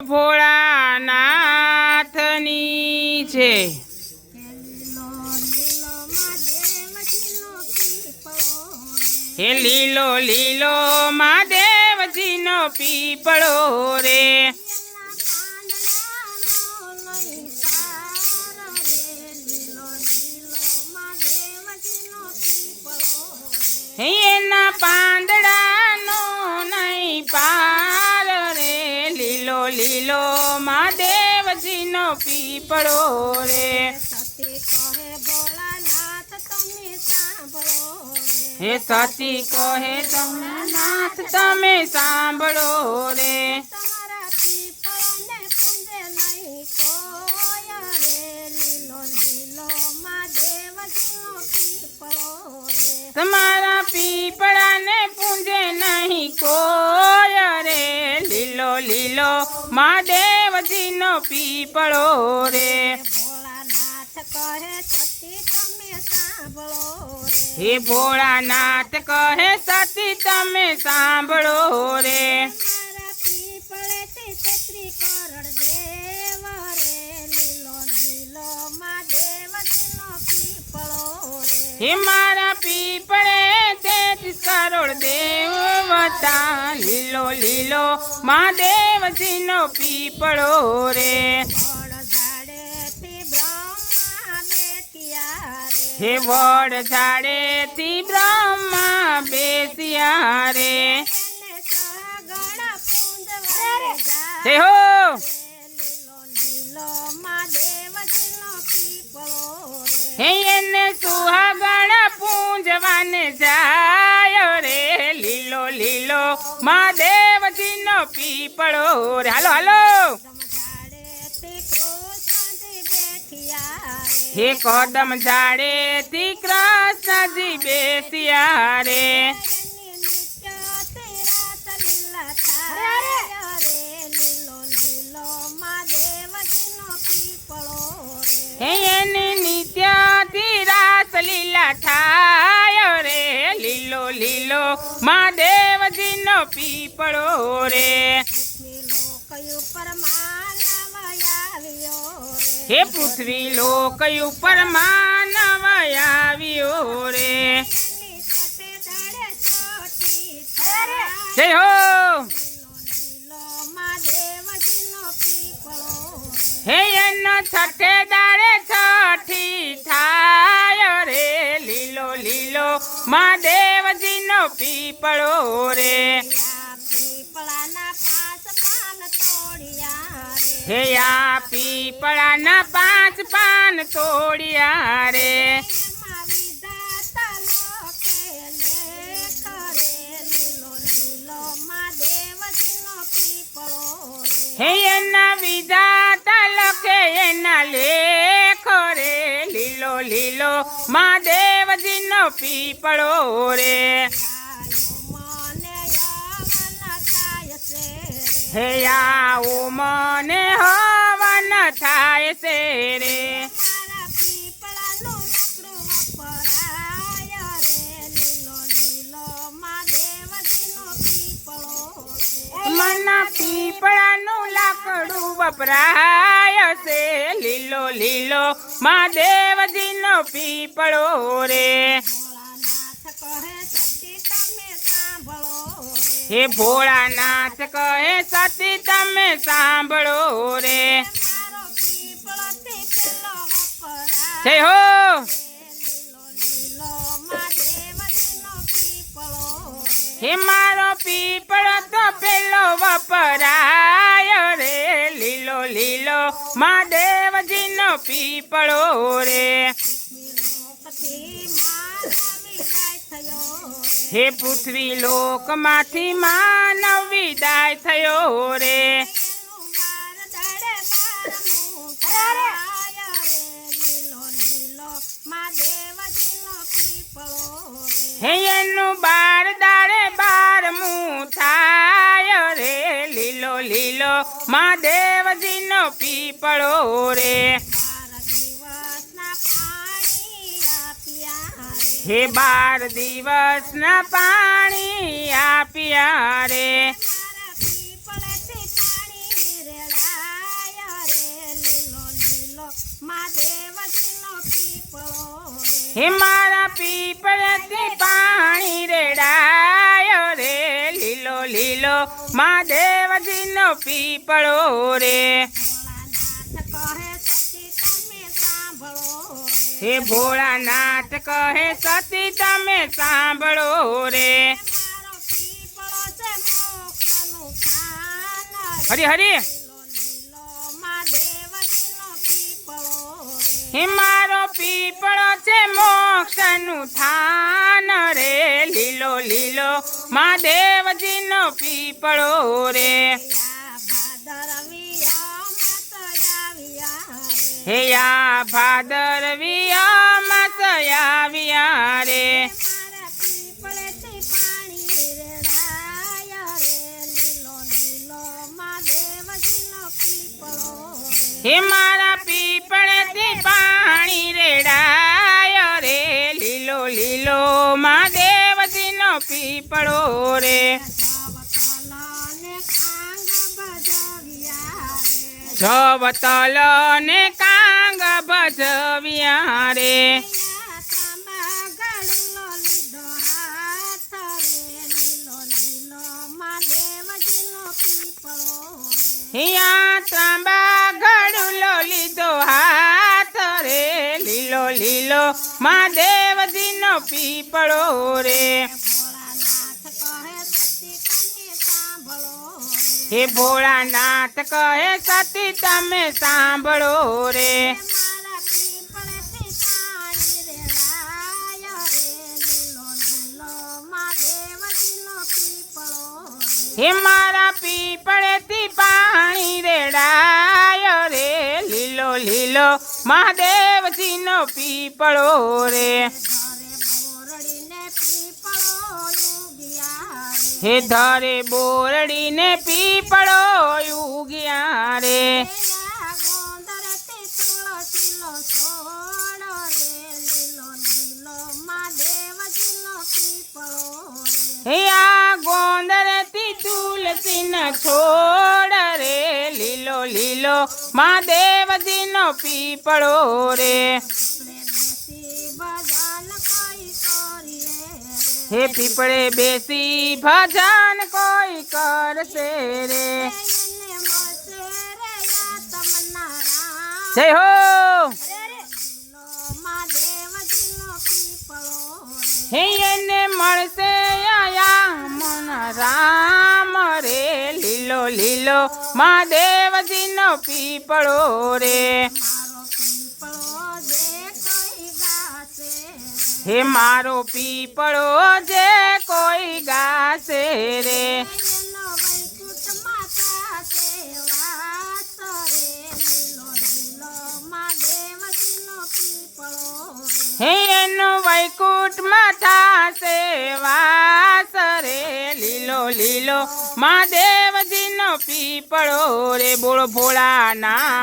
ભોળાનાથની છે। હે લીલો લીલો મહાદેવજીનો પીપળો રે। એના પાંદડાનો નહીં પાર રે। લીલો લીલો મહાદેવજીનો પીપળો રે। હે સતી કહે ભોળાનાથ તમે સાંભળો રે। તમારા પીપળાને પૂંજે નહીં કોઈ રે। લીલો લીલો મહાદેવજીનો પીપળો રે। હે ભોળાનાથ કહે સતી તમે સાંભળો રે। હે મારા પીપળે 33 કરોડ દેવતા। લીલો લીલો મહાદેવજીનો પીપળો રે। હે વડ ઝાડેથી બ્રહ્મા બેસ્યા રે। હે હો હે એને સુહાગણ પૂંજવાને જાય રે। લીલો લીલો મહાદેવજીનો પીપળો રે। હાલો હાલો હે કદમ ઝાડેથી કૃષ્ણજી બેસ્યા રે। હે એની નિત્યથી રાસ લીલા થાય રે। લીલો લીલો મહાદેવજીનો પીપળો રે। હે પૃથ્વી લોક ઉપર માનવ આવ્યો રે। જય હો હે એનો છઠે દાડે છઠી થાય રે। લીલો લીલો મહાદેવજીનો પીપળો રે। હે આ પીપળાના 5 પાન તોડ્યા રે। હે એના વિધાતા લખે એના લેખ રે। લીલો લીલો મહાદેવજીનો પીપળો રે। હે આવો મને હવન થાય છે રે। મના પીપળાનું લાકડું વપરાય છે। લીલો લીલો મહાદેવજીનો પીપળો રે। હે ભોળાનાથ કહે સતી તમે સાંભળો રે। જય હો હે મારો પીપળો તો પેલો વપરાય રે। લીલો લીલો મહાદેવજીનો પીપળો રે। હે પૃથ્વી લોકમાંથી માનવ વિદાય થયો રે। હે એનું 12 દાડે 12મું થાય રે। લીલો લીલો મહાદેવજીનો પીપળો રે। હે 12 દિવસના પાણી આપ્યા રે। હે મારા પીપળેથી પાણી રેડાય રે લીલો લીલો મહાદેવજીનો પીપળો રે હે ભોળાનાથ કહે સતી તમે સાંભળો રે હરી હરી હે મારો પીપળો છે મોક્ષનું થાન રે લીલો લીલો મહાદેવજીનો પીપળો રે હે આ ભાદરવિયામાં આવ્યા રે હે મારા પીપળેથી પાણી રેડાય રે લીલો લીલો મહાદેવજીનો પીપળો રે જવતલ ને કાંગ ભજવ્યા રે હિયા ત્રાંબા ગળુલો લીધો હાથ રે લીલો લીલો મહાદેવજીનો પીપળો રે હે ભોળાનાથ કહે સતી તમે સાંભળો રે હે મારા પીપળેથી પાણી રેડાય રે લીલો લીલો મહાદેવજીનો પીપળો રે હે ધરે બોરડીને પીપળો ઉગ્યા રે હે આ ગોંદરથી તુલસીના છોડ રે લીલો લીલો મહાદેવજીનો પીપળો રે હે પીપળે બેસી ભજન કોઈ કરશે રે જય હો હે એને મળશે આયા મન રામ રે લીલો લીલો મહાદેવજીનો પીપળો રે હે મારો પીપળો જે કોઈ ગાશે રે હે એનો વૈકુંઠમાં થાશે વાસ રે લીલો લીલો મહાદેવજીનો પીપળો રે બોલો ભોળાનાથ